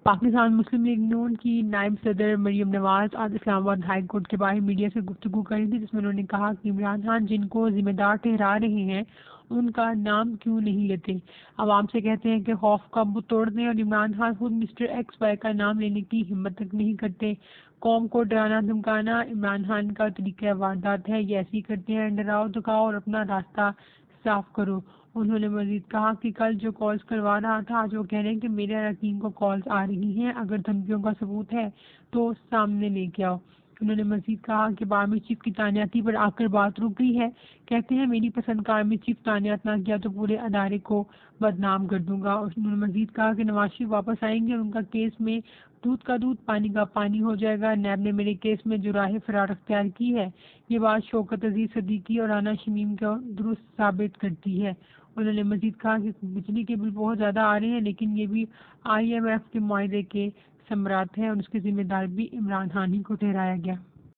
پاکستان مسلم league نون کی نائب صدر مریم نواز آج اسلام آباد ہائی کورٹ کے باہر میڈیا سے گفتگو کر رہی تھی، جس میں انہوں نے کہا کہ عمران خان جن کو ذمہ دار ٹھہرا رہے ہیں ان کا نام کیوں نہیں لیتے، عوام سے کہتے ہیں کہ خوف کا بت توڑ دیں، اور عمران خان خود مسٹر ایکس وائی کا نام لینے کی ہمت تک نہیں کرتے۔ قوم کو ڈرانا دھمکانا عمران خان کا طریقہ واردات ہے، یہ ایسے ہی کرتے ہیں، ڈراؤ دکھاؤ اور اپنا راستہ صاف کرو۔ انہوں نے مزید کہا کہ کل جو کالز کروا رہا تھا، آج وہ کہہ رہے ہیں کہ میرے اراکین کو کالز آ رہی ہیں، اگر دھمکیوں کا ثبوت ہے تو سامنے لے کے آؤ۔ انہوں نے مزید کہا کہ بارمی چیف کی تعیناتی پر آ کر بات رک گئی ہے، کہتے ہیں میری پسند کا آرمی چیف تعینات نہ کیا تو پورے ادارے کو بدنام کر دوں گا۔ انہوں نے مزید کہا کہ نواز شریف واپس آئیں گے اور ان کا کیس میں دودھ کا دودھ پانی کا پانی ہو جائے گا۔ نیب نے میرے کیس میں جو راہ فرار اختیار کی ہے، یہ بات شوکت عزیز صدیقی اور رانا شمیم کو درست ثابت کرتی ہے۔ انہوں نے مزید کہا کہ بجلی کے بل بہت زیادہ آ رہے ہیں، لیکن یہ بھی IMF کے معاہدے کے ثمرات ہیں اور اس کے ذمہ دار بھی عمران خان ہی کو ٹھہرایا گیا۔